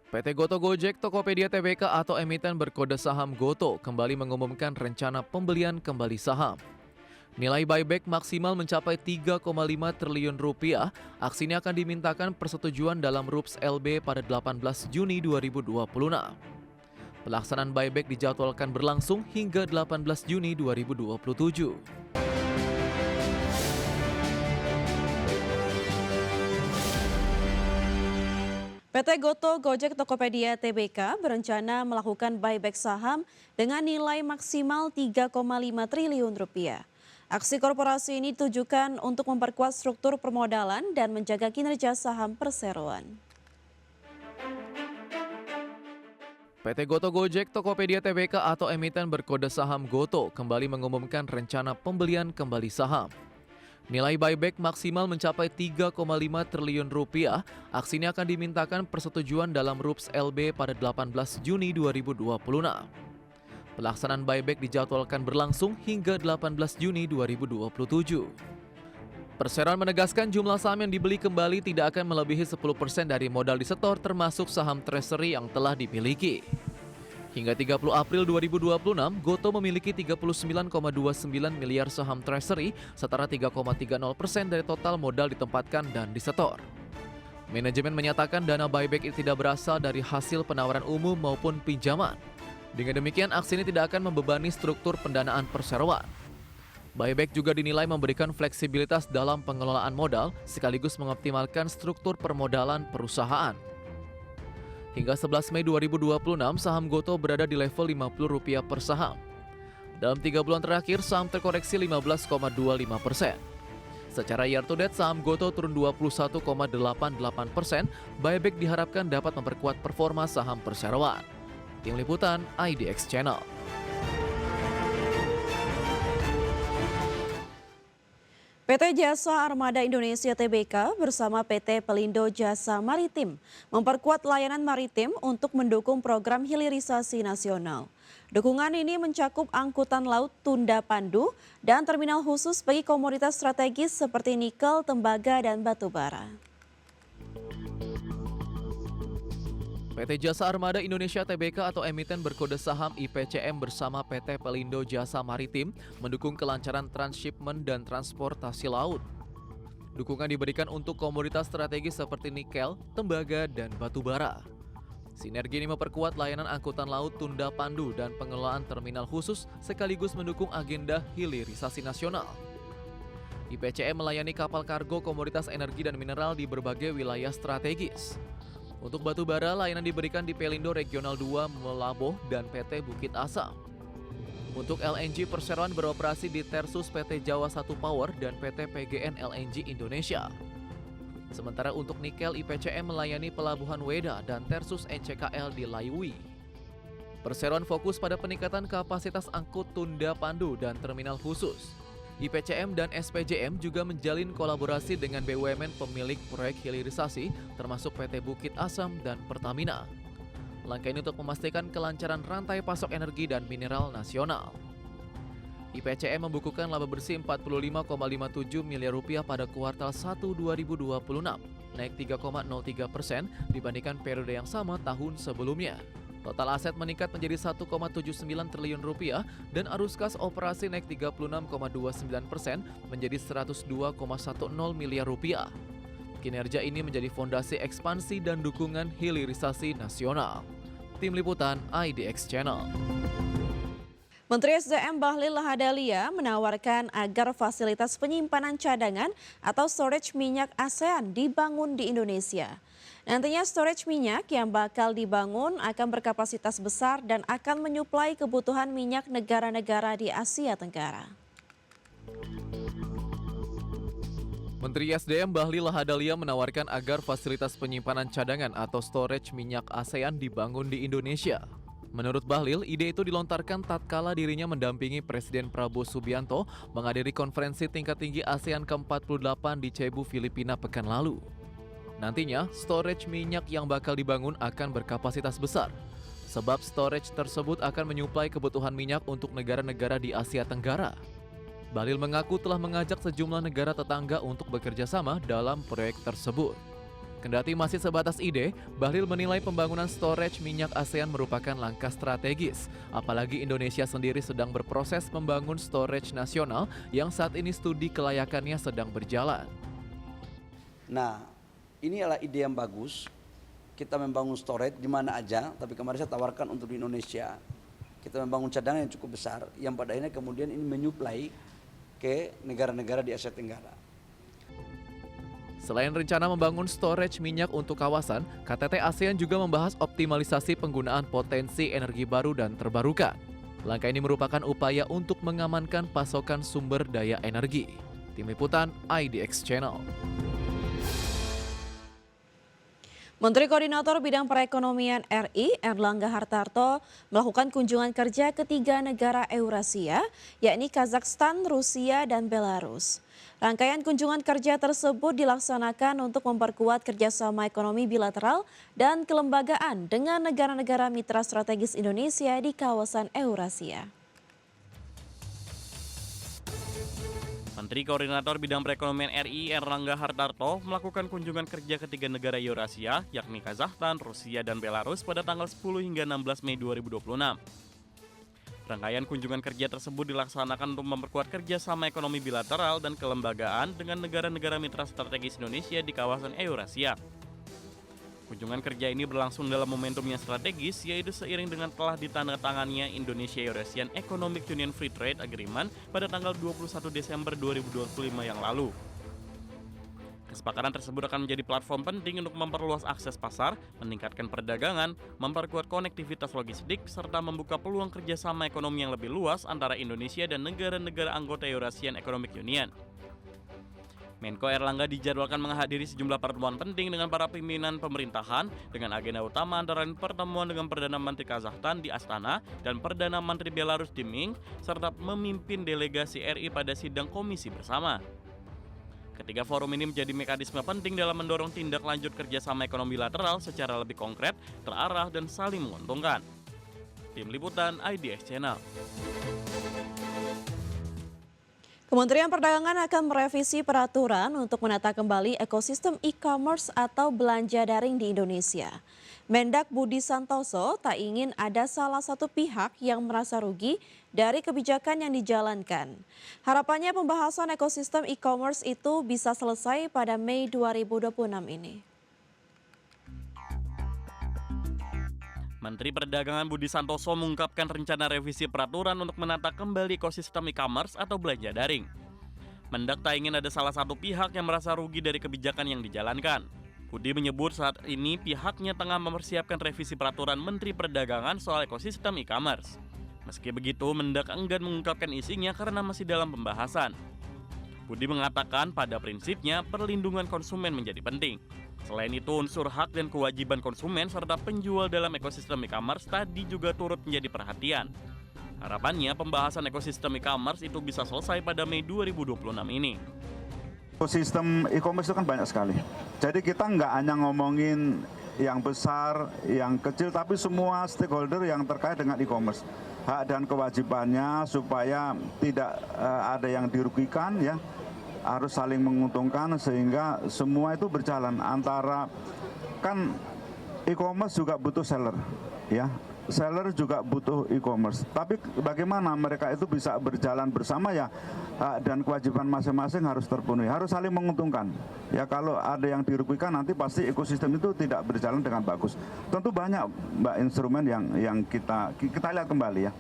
PT Goto Gojek Tokopedia Tbk atau emiten berkode saham GOTO kembali mengumumkan rencana pembelian kembali saham. Nilai buyback maksimal mencapai 3,5 triliun rupiah. Aksi ini akan dimintakan persetujuan dalam RUPS LB pada 18 Juni 2026. Pelaksanaan buyback dijadwalkan berlangsung hingga 18 Juni 2027. PT Goto Gojek Tokopedia Tbk berencana melakukan buyback saham dengan nilai maksimal 3,5 triliun rupiah. Aksi korporasi ini ditujukan untuk memperkuat struktur permodalan dan menjaga kinerja saham perseroan. PT Goto Gojek Tokopedia Tbk atau emiten berkode saham GOTO kembali mengumumkan rencana pembelian kembali saham. Nilai buyback maksimal mencapai 3,5 triliun rupiah. Aksi ini akan dimintakan persetujuan dalam RUPS LB pada 18 Juni 2026. Pelaksanaan buyback dijadwalkan berlangsung hingga 18 Juni 2027. Perseroan menegaskan jumlah saham yang dibeli kembali tidak akan melebihi 10% dari modal disetor termasuk saham treasury yang telah dimiliki. Hingga 30 April 2026, GOTO memiliki 39,29 miliar saham treasury, setara 3,30% dari total modal ditempatkan dan disetor. Manajemen menyatakan dana buyback itu tidak berasal dari hasil penawaran umum maupun pinjaman. Dengan demikian, aksi ini tidak akan membebani struktur pendanaan perseroan. Buyback juga dinilai memberikan fleksibilitas dalam pengelolaan modal, sekaligus mengoptimalkan struktur permodalan perusahaan. Hingga 11 Mei 2026, saham GOTO berada di level Rp50 per saham. Dalam 3 bulan terakhir, saham terkoreksi 15,25%. Secara year to date, saham GOTO turun 21,88%. Buyback diharapkan dapat memperkuat performa saham perseroan. Tim Liputan IDX Channel. PT Jasa Armada Indonesia Tbk bersama PT Pelindo Jasa Maritim memperkuat layanan maritim untuk mendukung program hilirisasi nasional. Dukungan ini mencakup angkutan laut tunda pandu dan terminal khusus bagi komoditas strategis seperti nikel, tembaga, dan batu bara. PT Jasa Armada Indonesia Tbk atau emiten berkode saham IPCM bersama PT Pelindo Jasa Maritim mendukung kelancaran transshipment dan transportasi laut. Dukungan diberikan untuk komoditas strategis seperti nikel, tembaga, dan batu bara. Sinergi ini memperkuat layanan angkutan laut tunda pandu dan pengelolaan terminal khusus sekaligus mendukung agenda hilirisasi nasional. IPCM melayani kapal kargo komoditas energi dan mineral di berbagai wilayah strategis. Untuk batu bara, layanan diberikan di Pelindo Regional 2 Melaboh dan PT Bukit Asam. Untuk LNG, perseroan beroperasi di Tersus PT Jawa 1 Power dan PT PGN LNG Indonesia. Sementara untuk nikel, IPCM melayani Pelabuhan Weda dan Tersus NCKL di Laiwi. Perseroan fokus pada peningkatan kapasitas angkut tunda pandu dan terminal khusus. IPCM dan SPJM juga menjalin kolaborasi dengan BUMN pemilik proyek hilirisasi termasuk PT Bukit Asam dan Pertamina. Langkah ini untuk memastikan kelancaran rantai pasok energi dan mineral nasional. IPCM membukukan laba bersih 45,57 miliar rupiah pada kuartal 1 2026, naik 3,03% dibandingkan periode yang sama tahun sebelumnya. Total aset meningkat menjadi 1,79 triliun rupiah dan arus kas operasi naik 36,29% menjadi 102,10 miliar rupiah. Kinerja ini menjadi fondasi ekspansi dan dukungan hilirisasi nasional. Tim Liputan IDX Channel. Menteri SDM Bahlil Lahadalia menawarkan agar fasilitas penyimpanan cadangan atau storage minyak ASEAN dibangun di Indonesia. Nantinya storage minyak yang bakal dibangun akan berkapasitas besar dan akan menyuplai kebutuhan minyak negara-negara di Asia Tenggara. Menteri SDM Bahlil Lahadalia menawarkan agar fasilitas penyimpanan cadangan atau storage minyak ASEAN dibangun di Indonesia. Menurut Bahlil, ide itu dilontarkan tatkala dirinya mendampingi Presiden Prabowo Subianto menghadiri konferensi tingkat tinggi ASEAN ke-48 di Cebu, Filipina pekan lalu. Nantinya, storage minyak yang bakal dibangun akan berkapasitas besar, sebab storage tersebut akan menyuplai kebutuhan minyak untuk negara-negara di Asia Tenggara. Bahlil mengaku telah mengajak sejumlah negara tetangga untuk bekerja sama dalam proyek tersebut. Kendati masih sebatas ide, Bahlil menilai pembangunan storage minyak ASEAN merupakan langkah strategis. Apalagi Indonesia sendiri sedang berproses membangun storage nasional yang saat ini studi kelayakannya sedang berjalan. Nah, ini adalah ide yang bagus. Kita membangun storage di mana aja, tapi kemarin saya tawarkan untuk di Indonesia. Kita membangun cadangan yang cukup besar, yang pada akhirnya kemudian ini menyuplai ke negara-negara di Asia Tenggara. Selain rencana membangun storage minyak untuk kawasan, KTT ASEAN juga membahas optimalisasi penggunaan potensi energi baru dan terbarukan. Langkah ini merupakan upaya untuk mengamankan pasokan sumber daya energi. Tim Liputan IDX Channel. Menteri Koordinator Bidang Perekonomian RI Erlangga Hartarto melakukan kunjungan kerja ke 3 negara Eurasia, yakni Kazakhstan, Rusia, dan Belarus. Rangkaian kunjungan kerja tersebut dilaksanakan untuk memperkuat kerjasama ekonomi bilateral dan kelembagaan dengan negara-negara mitra strategis Indonesia di kawasan Eurasia. Menteri Koordinator Bidang Perekonomian RI Erlangga Hartarto melakukan kunjungan kerja ke 3 negara Eurasia, yakni Kazakhstan, Rusia, dan Belarus pada tanggal 10 hingga 16 Mei 2026. Rangkaian kunjungan kerja tersebut dilaksanakan untuk memperkuat kerjasama ekonomi bilateral dan kelembagaan dengan negara-negara mitra strategis Indonesia di kawasan Eurasia. Kunjungan kerja ini berlangsung dalam momentum yang strategis, yaitu seiring dengan telah ditandatangannya Indonesia-Eurasian Economic Union Free Trade Agreement pada tanggal 21 Desember 2025 yang lalu. Kesepakatan tersebut akan menjadi platform penting untuk memperluas akses pasar, meningkatkan perdagangan, memperkuat konektivitas logistik, serta membuka peluang kerjasama ekonomi yang lebih luas antara Indonesia dan negara-negara anggota Eurasian Economic Union. Menko Erlangga dijadwalkan menghadiri sejumlah pertemuan penting dengan para pimpinan pemerintahan dengan agenda utama antara lain pertemuan dengan Perdana Menteri Kazakhstan di Astana dan Perdana Menteri Belarus di Minsk, serta memimpin delegasi RI pada sidang komisi bersama. Ketiga forum ini menjadi mekanisme penting dalam mendorong tindak lanjut kerjasama ekonomi bilateral secara lebih konkret, terarah, dan saling menguntungkan. Tim Liputan IDX Channel. Kementerian Perdagangan akan merevisi peraturan untuk menata kembali ekosistem e-commerce atau belanja daring di Indonesia. Mendak Budi Santoso tak ingin ada salah satu pihak yang merasa rugi dari kebijakan yang dijalankan. Harapannya pembahasan ekosistem e-commerce itu bisa selesai pada Mei 2026 ini. Menteri Perdagangan Budi Santoso mengungkapkan rencana revisi peraturan untuk menata kembali ekosistem e-commerce atau belanja daring. Mendak tak ingin ada salah satu pihak yang merasa rugi dari kebijakan yang dijalankan. Budi menyebut saat ini pihaknya tengah mempersiapkan revisi peraturan Menteri Perdagangan soal ekosistem e-commerce. Meski begitu, Mendak enggan mengungkapkan isinya karena masih dalam pembahasan. Budi mengatakan pada prinsipnya perlindungan konsumen menjadi penting. Selain itu, unsur hak dan kewajiban konsumen serta penjual dalam ekosistem e-commerce tadi juga turut menjadi perhatian. Harapannya pembahasan ekosistem e-commerce itu bisa selesai pada Mei 2026 ini. Ekosistem e-commerce itu kan banyak sekali. Jadi kita nggak hanya ngomongin yang besar, yang kecil, tapi semua stakeholder yang terkait dengan e-commerce. Hak dan kewajibannya supaya tidak ada yang dirugikan, ya, harus saling menguntungkan sehingga semua itu berjalan. Antara kan e-commerce juga butuh seller, ya. Seller juga butuh e-commerce. Tapi bagaimana mereka itu bisa berjalan bersama, ya, dan kewajiban masing-masing harus terpenuhi, harus saling menguntungkan. Ya, kalau ada yang dirugikan nanti pasti ekosistem itu tidak berjalan dengan bagus. Tentu banyak instrumen yang kita lihat kembali, ya.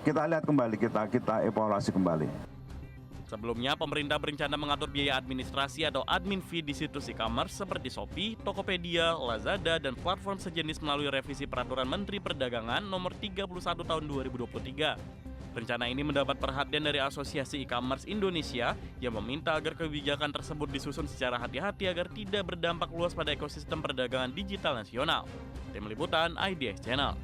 Kita lihat kembali, kita evaluasi kembali. Sebelumnya, pemerintah berencana mengatur biaya administrasi atau admin fee di situs e-commerce seperti Shopee, Tokopedia, Lazada, dan platform sejenis melalui revisi Peraturan Menteri Perdagangan Nomor 31 Tahun 2023. Rencana ini mendapat perhatian dari Asosiasi E-commerce Indonesia yang meminta agar kebijakan tersebut disusun secara hati-hati agar tidak berdampak luas pada ekosistem perdagangan digital nasional. Tim Liputan IDX Channel.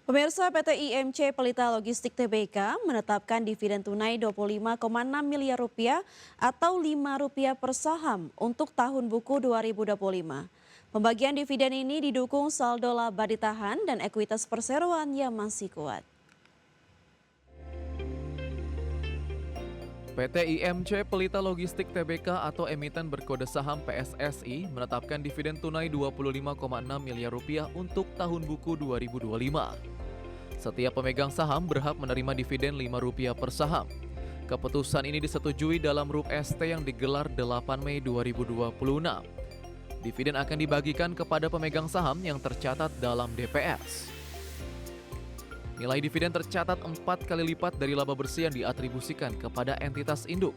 Pemirsa, PT IMC Pelita Logistik Tbk menetapkan dividen tunai Rp25,6 miliar atau Rp5 per saham untuk tahun buku 2025. Pembagian dividen ini didukung saldo laba ditahan dan ekuitas perseroan yang masih kuat. PT IMC Pelita Logistik Tbk atau emiten berkode saham PSSI menetapkan dividen tunai 25,6 miliar rupiah untuk tahun buku 2025. Setiap pemegang saham berhak menerima dividen Rp5 per saham. Keputusan ini disetujui dalam RUP ST yang digelar 8 Mei 2026. Dividen akan dibagikan kepada pemegang saham yang tercatat dalam DPS. Nilai dividen tercatat 4 kali lipat dari laba bersih yang diatribusikan kepada entitas induk.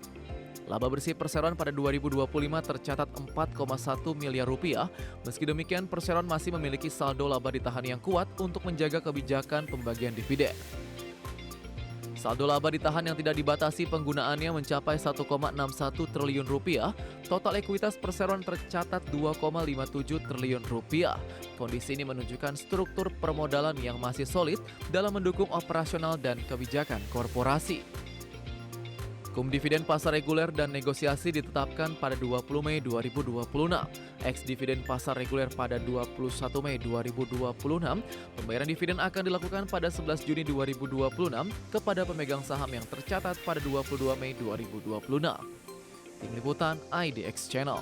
Laba bersih perseroan pada 2025 tercatat 4,1 miliar rupiah. Meski demikian, perseroan masih memiliki saldo laba ditahan yang kuat untuk menjaga kebijakan pembagian dividen. Saldo laba ditahan yang tidak dibatasi penggunaannya mencapai 1,61 triliun rupiah. Total ekuitas perseroan tercatat 2,57 triliun rupiah. Kondisi ini menunjukkan struktur permodalan yang masih solid dalam mendukung operasional dan kebijakan korporasi. Dividen pasar reguler dan negosiasi ditetapkan pada 20 Mei 2026. Ex-dividen pasar reguler pada 21 Mei 2026. Pembayaran dividen akan dilakukan pada 11 Juni 2026 kepada pemegang saham yang tercatat pada 22 Mei 2026. Tim Liputan IDX Channel.